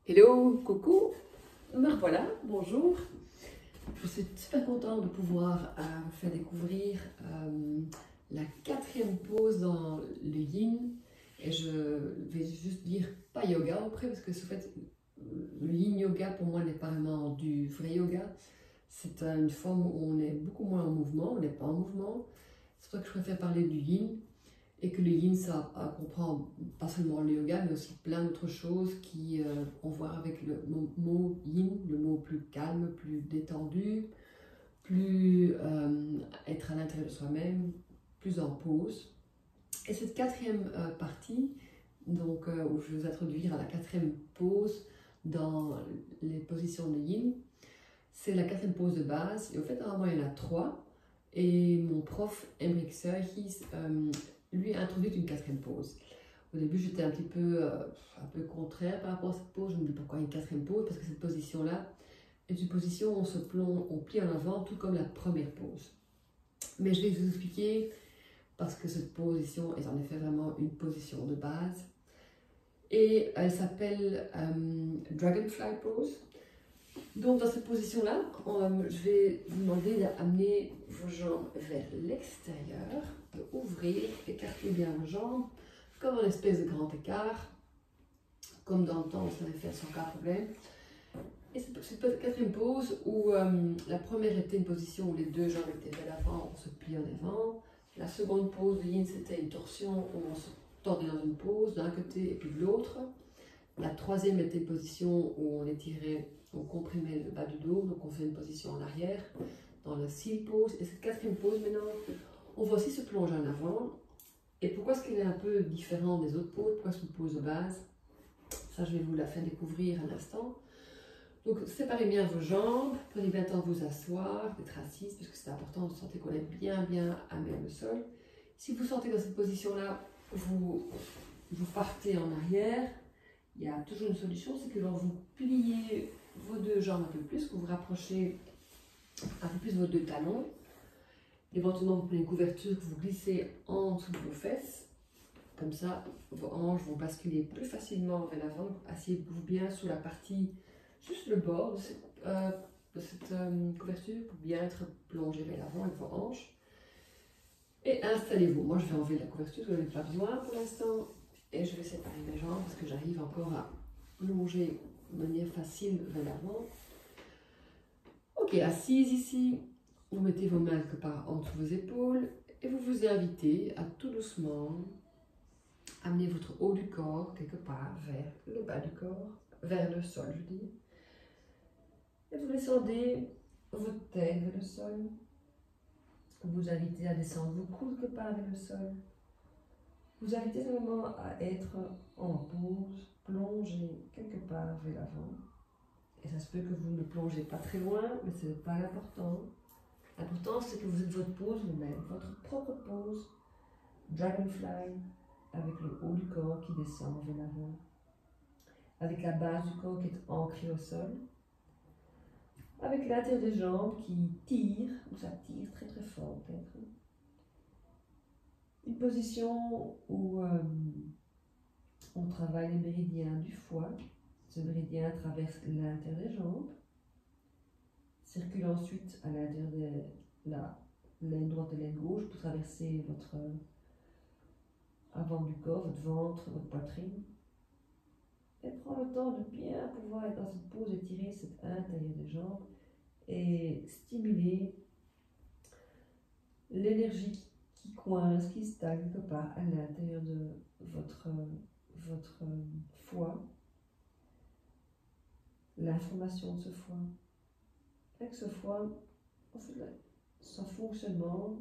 Hello, coucou, me revoilà, bonjour. Je suis super contente de pouvoir vous faire découvrir la 4e pose dans le yin. Et je vais juste dire pas yoga après, parce que en fait, le yin yoga pour moi n'est pas vraiment du vrai yoga. C'est une forme où on est beaucoup moins en mouvement, on n'est pas en mouvement. C'est pour ça que je préfère parler du yin. Et que le yin, ça comprend pas seulement le yoga, mais aussi plein d'autres choses qui ont à voir avec le mot yin, le mot plus calme, plus détendu, plus être à l'intérieur de soi-même, plus en pause. Et cette 4e partie, donc, où je vais vous introduire à la 4e pose dans les positions de yin, c'est la 4e pose de base. Et au fait, normalement, il y en a 3. Et mon prof, Emric Surhis, lui a introduit une 4e pose. Au début, j'étais un peu contraire par rapport à cette pose. Je me dis pourquoi une 4e pose? Parce que cette position-là est une position où on plie en avant, tout comme la première pose. Mais je vais vous expliquer parce que cette position est en effet vraiment une position de base. Et elle s'appelle Dragonfly Pose. Donc dans cette position-là, je vais vous demander d'amener vos jambes vers l'extérieur, d'ouvrir, écarter bien vos jambes, comme un espèce de grand écart, comme dans le temps on savait faire sans aucun problème. Et c'est cette 4e pose où la première était une position où les 2 jambes étaient vers l'avant, on se plie en avant. La seconde pose de yin, c'était une torsion où on se tordait dans une pose d'un côté et puis de l'autre. La 3e était une position où on étirait, on comprimait le bas du dos, donc on fait une position en arrière dans la seal pose. Et cette 4e pose maintenant, on va aussi se plonger en avant. Et pourquoi est-ce qu'elle est un peu différente des autres poses? Pourquoi est-ce qu'une pose de base? Ça, je vais vous la faire découvrir un instant. Donc, séparez bien vos jambes, prenez bien le temps de vous asseoir, d'être assise, parce que c'est important de sentir qu'on est bien à même le sol. Si vous sentez dans cette position-là, vous partez en arrière. Il y a toujours une solution, c'est que vous pliez vos 2 jambes un peu plus, que vous rapprochez un peu plus vos 2 talons. Éventuellement, vous prenez une couverture que vous glissez en dessous de vos fesses. Comme ça, vos hanches vont basculer plus facilement vers l'avant. Asseyez-vous bien sur la partie, juste le bord de cette couverture pour bien être plongé vers l'avant avec vos hanches. Et installez-vous. Moi, je vais enlever la couverture, vous n'en avez pas besoin pour l'instant. Et je vais séparer mes jambes parce que j'arrive encore à plonger de manière facile vers l'avant. Ok, assise ici, vous mettez vos mains quelque part en dessous de vos épaules et vous vous invitez à tout doucement amener votre haut du corps quelque part vers le bas du corps, vers le sol, je dis. Et vous descendez votre tête vers le sol. Vous vous invitez à descendre vos coudes quelque part vers le sol. Vous invitez simplement à être en pause, plonger quelque part vers l'avant. Et ça se peut que vous ne plongez pas très loin, mais ce n'est pas l'important. L'important, c'est que vous êtes votre pose vous-même, votre propre pose, Dragonfly, avec le haut du corps qui descend vers l'avant, avec la base du corps qui est ancrée au sol, avec l'intérieur des jambes qui tire, ou ça tire très très fort peut-être. Une position où on travaille les méridiens du foie. Ce méridien traverse l'intérieur des jambes, circule ensuite à l'intérieur de la l'aine droite et l'aine gauche pour traverser votre avant du corps, votre ventre, votre poitrine. Et prends le temps de bien pouvoir être dans cette pose, étirer cet intérieur des jambes et stimuler l'énergie qui coince, qui stagne quelque part à l'intérieur de votre foie. L'information de ce foie. Avec ce foie, en fait, son fonctionnement,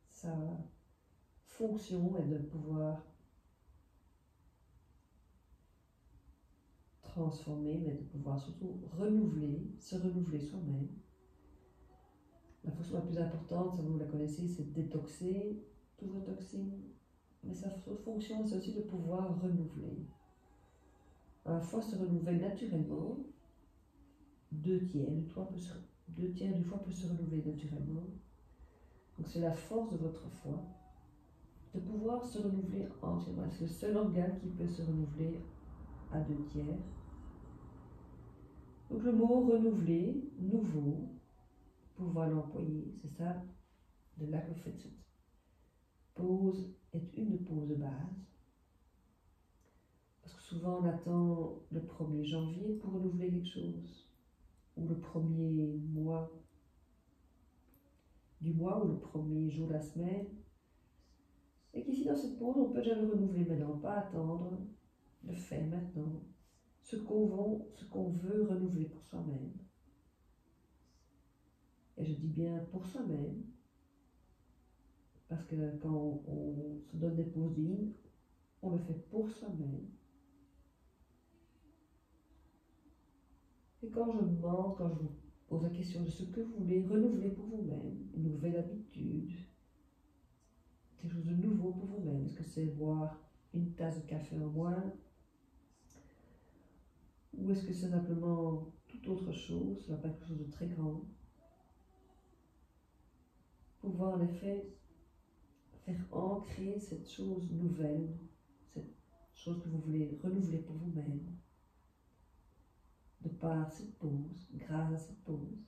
sa fonction est de pouvoir transformer, mais de pouvoir surtout se renouveler soi-même. La fonction la plus importante, ça vous la connaissez, c'est de détoxer toutes vos toxines. Mais sa fonction, c'est aussi de pouvoir renouveler. Un foie se renouvelle naturellement. 2 tiers du foie peut se renouveler naturellement. Donc c'est la force de votre foie de pouvoir se renouveler entièrement. C'est le seul organe qui peut se renouveler à 2/3. Donc le mot renouveler, nouveau, pouvoir l'employer, c'est ça, de là que vous faites cette pause, est une pause de base. Parce que souvent on attend le 1er janvier pour renouveler quelque chose, ou le 1er mois du mois, ou le 1er jour de la semaine. Et qu'ici dans cette pause, on peut déjà le renouveler maintenant, pas attendre, le faire maintenant. Ce qu'on veut renouveler pour soi-même. Et je dis bien pour soi-même, parce que quand on se donne des pauses de yin, on le fait pour soi-même. Et quand je demande, quand je vous pose la question de ce que vous voulez renouveler pour vous-même, une nouvelle habitude, quelque chose de nouveau pour vous-même, est-ce que c'est boire une tasse de café en moins? Ou est-ce que c'est simplement toute autre chose, ça va pas quelque chose de très grand? Pouvoir en effet faire ancrer cette chose nouvelle, cette chose que vous voulez renouveler pour vous-même, de par cette pause, grâce à cette pause.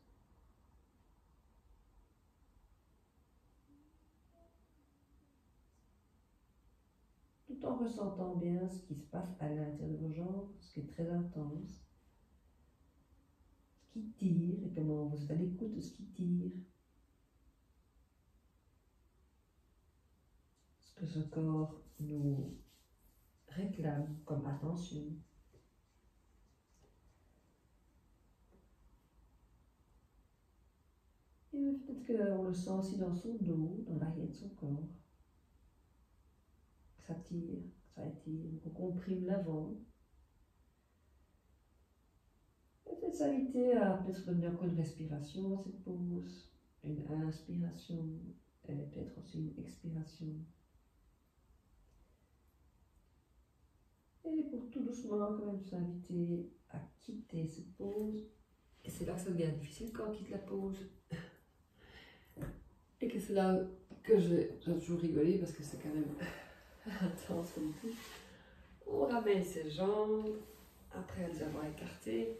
Tout en ressentant bien ce qui se passe à l'intérieur de vos jambes, ce qui est très intense, ce qui tire et comment vous êtes à l'écoute de ce qui tire, ce que ce corps nous réclame comme attention. Et peut-être qu'on le sent aussi dans son dos, dans l'arrière de son corps. Que ça tire, que ça étire, qu'on comprime l'avant. Et peut-être s'inviter à peut-être donner encore une respiration à cette pause, une inspiration et peut-être aussi une expiration. Et pour tout doucement, quand même, s'inviter à quitter cette pause. Et c'est là que ça devient difficile quand on quitte la pause. Et que c'est là que j'ai toujours rigolé parce que c'est quand même intense comme tout. On ramène ses jambes après les avoir écartées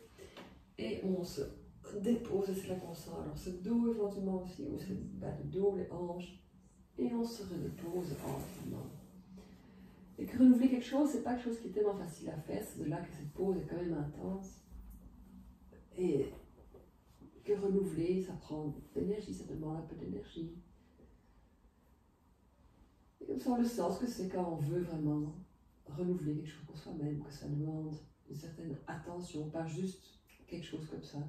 et on se dépose, et c'est là qu'on sent alors ce dos éventuellement aussi, ou c'est le dos, les hanches, et on se redépose entièrement. Et que renouveler quelque chose, c'est pas quelque chose qui est tellement facile à faire, c'est de là que cette pause est quand même intense. Et que renouveler, ça prend de l'énergie, ça demande un peu d'énergie. Et comme ça, on le sent ce que c'est quand on veut vraiment renouveler quelque chose pour soi-même, que ça demande une certaine attention, pas juste quelque chose comme ça.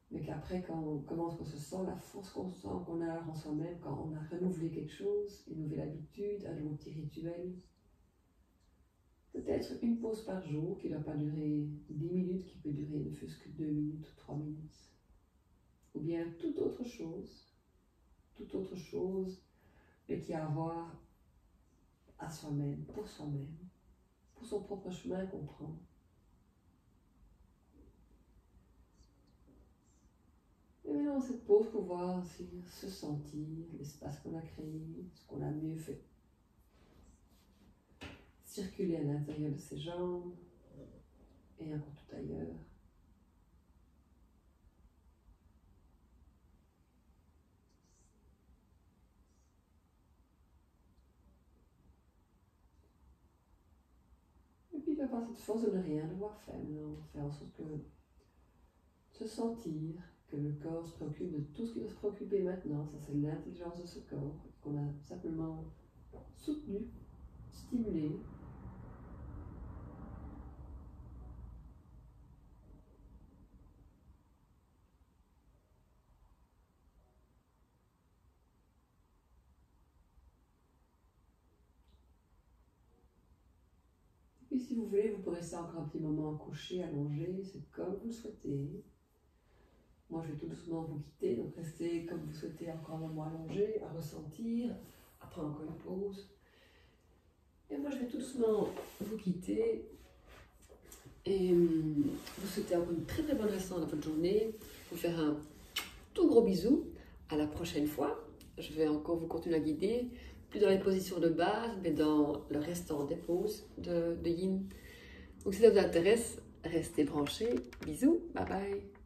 Mais qu'après, comment est-ce qu'on se sent, la force qu'on sent, qu'on a en soi-même, quand on a renouvelé quelque chose, une nouvelle habitude, un nouveau petit rituel. Peut-être une pause par jour qui ne doit pas durer 10 minutes, qui peut durer ne fût-ce que 2 minutes ou 3 minutes. Ou bien toute autre chose, mais qui a à voir à soi-même, pour son propre chemin qu'on prend. Et maintenant, dans cette pause, pouvoir aussi se sentir, l'espace qu'on a créé, ce qu'on a mieux fait. Circuler à l'intérieur de ses jambes et encore tout ailleurs. Et puis, il avoir cette force de ne rien devoir faire maintenant, faire en sorte que se sentir, que le corps se préoccupe de tout ce qu'il doit se préoccuper maintenant. Ça, c'est l'intelligence de ce corps qu'on a simplement soutenu, stimulé. Et puis, si vous voulez, vous pourrez rester encore un petit moment couché, allongé, c'est comme vous le souhaitez. Moi, je vais tout doucement vous quitter, donc restez comme vous souhaitez encore un moment allongé, à ressentir, après encore une pause. Et moi, je vais tout doucement vous quitter et vous souhaiter encore une très très bonne restant dans votre journée. Vous faire un tout gros bisou. À la prochaine fois. Je vais encore vous continuer à guider plus dans les positions de base, mais dans le restant des poses de yin. Donc si ça vous intéresse, restez branchés. Bisous, bye bye.